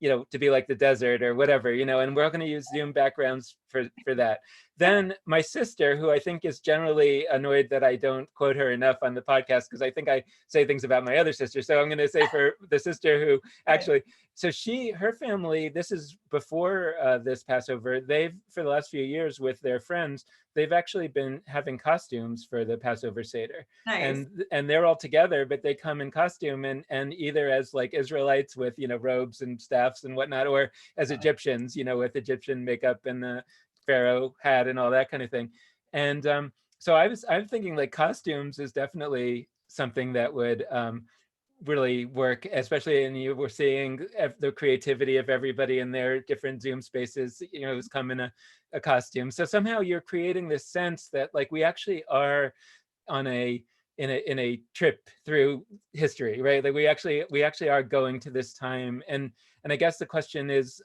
to be like the desert or whatever, and we're all going to use Zoom backgrounds for that. Then my sister, who I think is generally annoyed that I don't quote her enough on the podcast, because I think I say things about my other sister. So I'm going to say for the sister who actually, so her family, this is before this Passover, they've, for the last few years with their friends, they've actually been having costumes for the Passover Seder. Nice. And they're all together, but they come in costume and either as like Israelites with, robes and staffs and whatnot, or as Egyptians, with Egyptian makeup and the Pharaoh hat and all that kind of thing. And so I'm thinking like costumes is definitely something that would really work, especially in we're seeing the creativity of everybody in their different Zoom spaces, who's come in a costume. So somehow you're creating this sense that like we actually are on in a trip through history, right? Like we actually are going to this time. And I guess the question is,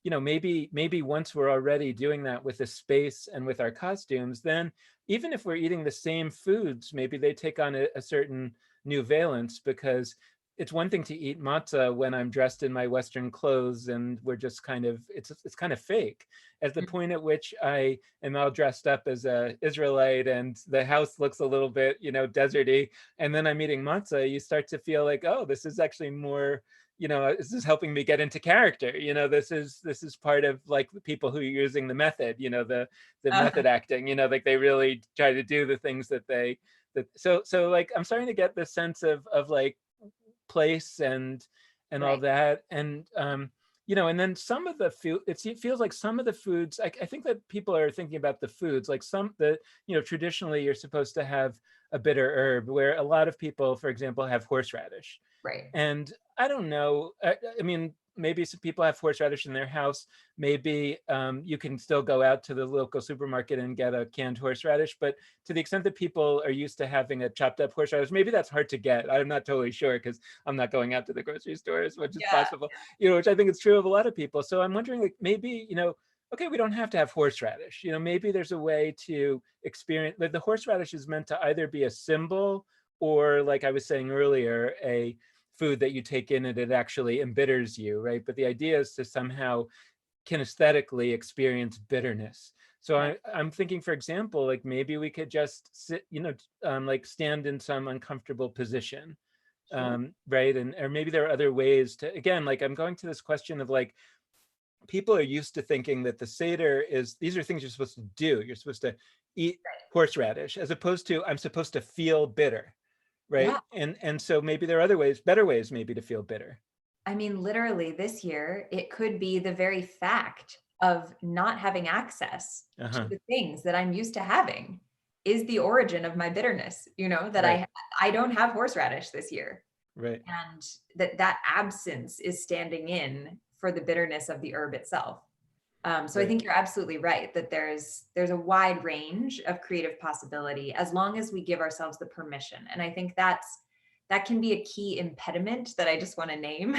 maybe once we're already doing that with the space and with our costumes, then even if we're eating the same foods, maybe they take on a certain new valence, because it's one thing to eat matzah when I'm dressed in my Western clothes and we're just kind of, it's kind of fake. At the point at which I am all dressed up as a Israelite and the house looks a little bit, deserty, and then I'm eating matzah, you start to feel like, oh, this is actually more, this is helping me get into character. This is part of like the people who are using the method, the method acting, like they really try to do the things that so like I'm starting to get this sense of like place and all Right. that. And and then some of the food, it feels like some of the foods, I think that people are thinking about the foods like traditionally you're supposed to have a bitter herb, where a lot of people, for example, have horseradish. Right. And I don't know, I mean, maybe some people have horseradish in their house. Maybe you can still go out to the local supermarket and get a canned horseradish. But to the extent that people are used to having a chopped up horseradish, maybe that's hard to get. I'm not totally sure, because I'm not going out to the grocery store as much as possible, which I think is true of a lot of people. So I'm wondering, like, maybe, okay, we don't have to have horseradish. Maybe there's a way to experience, like the horseradish is meant to either be a symbol or, like I was saying earlier, a food that you take in and it actually embitters you, right? But the idea is to somehow kinesthetically experience bitterness. So I'm thinking, for example, like maybe we could just sit, like stand in some uncomfortable position, right? Or maybe there are other ways to, again, like I'm going to this question of like, people are used to thinking that the Seder these are things you're supposed to do. You're supposed to eat horseradish, as opposed to I'm supposed to feel bitter. Right. Yeah. And so maybe there are other ways, better ways maybe to feel bitter. I mean, literally this year, it could be the very fact of not having access to the things that I'm used to having is the origin of my bitterness, that Right. I don't have horseradish this year. Right. And that absence is standing in for the bitterness of the herb itself. So I think you're absolutely right that there's a wide range of creative possibility as long as we give ourselves the permission. And I think that can be a key impediment that I just want to name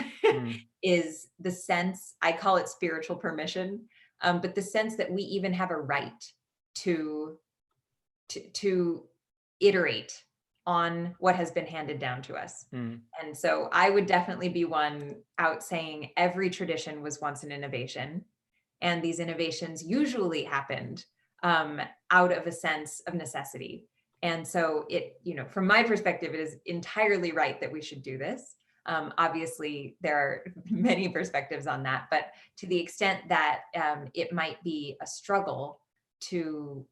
is the sense, I call it spiritual permission, but the sense that we even have a right to iterate on what has been handed down to us. And so I would definitely be one out saying every tradition was once an innovation. And these innovations usually happened out of a sense of necessity. And so from my perspective, it is entirely right that we should do this. Obviously, there are many perspectives on that, but to the extent that it might be a struggle, to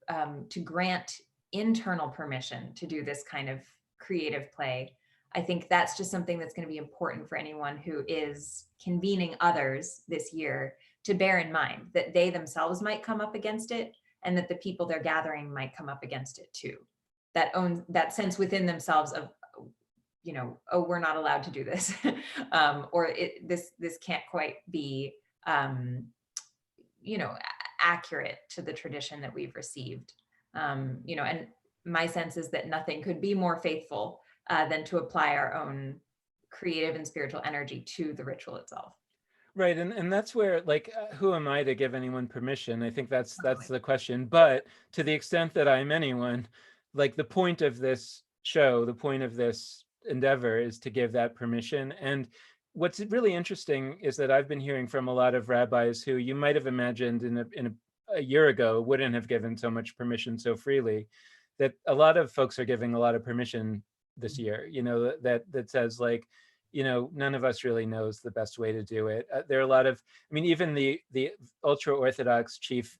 grant internal permission to do this kind of creative play. I think that's just something that's going to be important for anyone who is convening others this year to bear in mind, that they themselves might come up against it, and that the people they're gathering might come up against it too. That sense within themselves of, oh, we're not allowed to do this, or this can't quite be, accurate to the tradition that we've received. And my sense is that nothing could be more faithful than to apply our own creative and spiritual energy to the ritual itself. Right, and that's where, like, who am I to give anyone permission? I think that's Totally. the question. But to the extent that I'm anyone, like, the point of this show, the point of this endeavor is to give that permission. And what's really interesting is that I've been hearing from a lot of rabbis who you might have imagined a year ago wouldn't have given so much permission so freely, that a lot of folks are giving a lot of permission this year, that says, like, none of us really knows the best way to do it. There are a lot of, I mean, even the ultra-Orthodox chief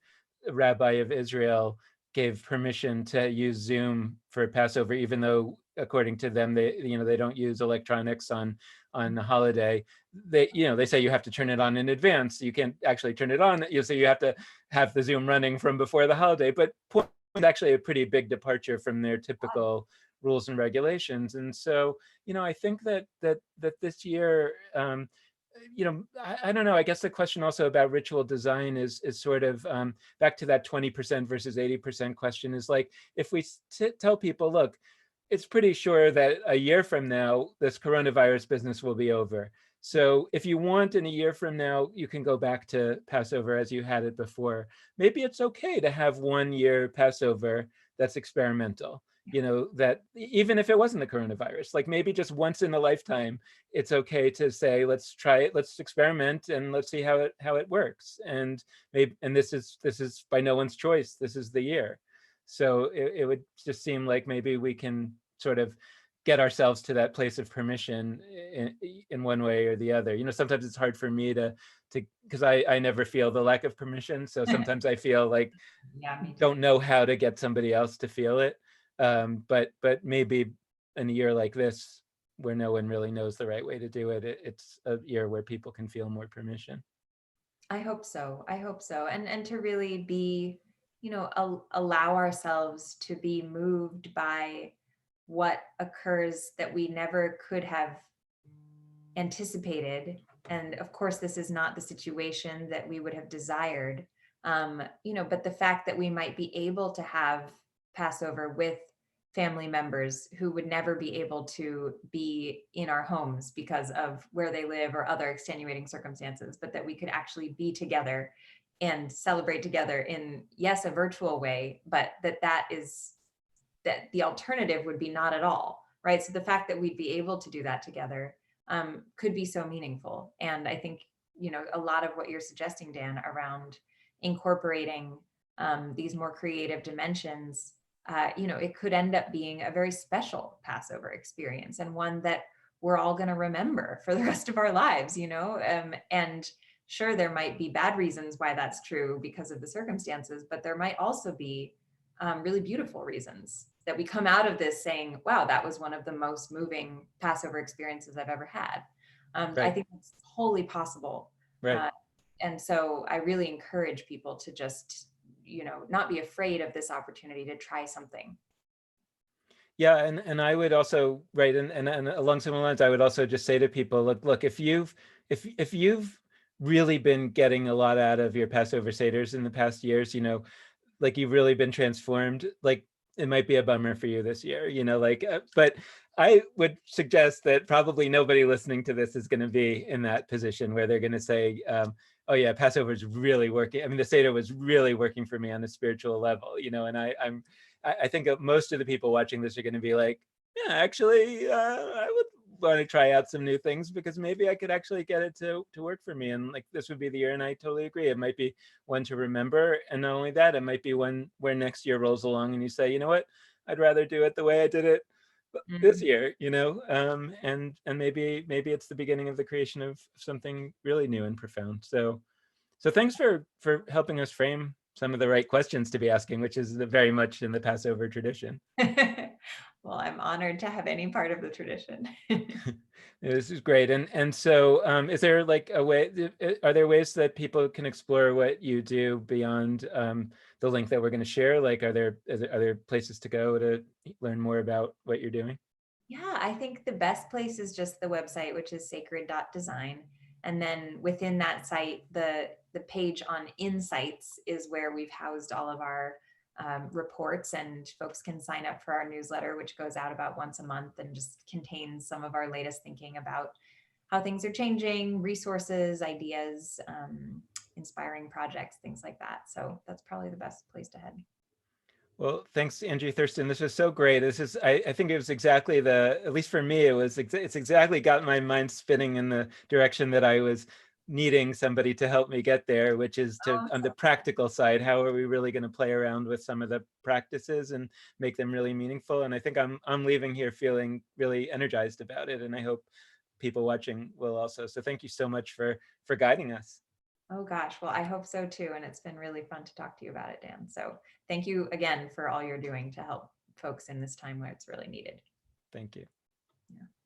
rabbi of Israel gave permission to use Zoom for Passover, even though, according to them, they don't use electronics on the holiday. They say you have to turn it on in advance. You can't actually turn it on. So you have to have the Zoom running from before the holiday. But it's actually a pretty big departure from their typical rules and regulations. And so, I think that this year, I don't know. I guess the question also about ritual design is sort of back to that 20% versus 80% question, is like, if we tell people, look, it's pretty sure that a year from now, this coronavirus business will be over. So if you want, in a year from now, you can go back to Passover as you had it before. Maybe it's okay to have 1 year Passover that's experimental. That even if it wasn't the coronavirus, like maybe just once in a lifetime, it's okay to say, let's try it, let's experiment, and let's see how it works. And this is by no one's choice. This is the year. So it would just seem like maybe we can sort of get ourselves to that place of permission in one way or the other. Sometimes it's hard for me to because I never feel the lack of permission. So sometimes I feel like Yeah, me too. don't know how to get somebody else to feel it. But maybe in a year like this, where no one really knows the right way to do it, it's a year where people can feel more permission. I hope so. And to really be, allow ourselves to be moved by what occurs that we never could have anticipated. And of course, this is not the situation that we would have desired. But the fact that we might be able to have Passover with family members who would never be able to be in our homes because of where they live or other extenuating circumstances, but that we could actually be together and celebrate together in, yes, a virtual way, but that the alternative would be not at all, right? So the fact that we'd be able to do that together could be so meaningful. And I think, a lot of what you're suggesting, Dan, around incorporating these more creative dimensions, it could end up being a very special Passover experience, and one that we're all going to remember for the rest of our lives, and sure, there might be bad reasons why that's true because of the circumstances, but there might also be really beautiful reasons that we come out of this saying, wow, that was one of the most moving Passover experiences I've ever had. Right. I think it's wholly possible. Right. And so I really encourage people to just, not be afraid of this opportunity to try something. Yeah, and I would also, right, and along similar lines, I would also just say to people, look, if you've really been getting a lot out of your Passover Seders in the past years, like you've really been transformed, like it might be a bummer for you this year, but I would suggest that probably nobody listening to this is going to be in that position where they're going to say, oh yeah, Passover is really working. I mean, the Seder was really working for me on a spiritual level, and I think most of the people watching this are going to be like, yeah, actually, I would want to try out some new things because maybe I could actually get it to work for me. And like, this would be the year. And I totally agree. It might be one to remember. And not only that, it might be one where next year rolls along and you say, you know what, I'd rather do it the way I did it this year, and maybe it's the beginning of the creation of something really new and profound. So thanks for helping us frame some of the right questions to be asking, which is very much in the Passover tradition. Well, I'm honored to have any part of the tradition. This is great. And so is there like a way, are there ways that people can explore what you do beyond the link that we're going to share? Like, are there places to go to learn more about what you're doing? Yeah, I think the best place is just the website, which is sacred.design. And then within that site, the page on insights is where we've housed all of our reports, and folks can sign up for our newsletter, which goes out about once a month and just contains some of our latest thinking about how things are changing, resources, ideas, inspiring projects, things like that. So that's probably the best place to head. Well, thanks, Angie Thurston. This was so great. I think it was exactly at least for me, it's exactly got my mind spinning in the direction that I was needing somebody to help me get there, which is on the practical side, how are we really going to play around with some of the practices and make them really meaningful? And I think I'm leaving here feeling really energized about it. And I hope people watching will also. So thank you so much for guiding us. Oh gosh, well, I hope so too. And it's been really fun to talk to you about it, Dan. So thank you again for all you're doing to help folks in this time where it's really needed. Thank you. Yeah.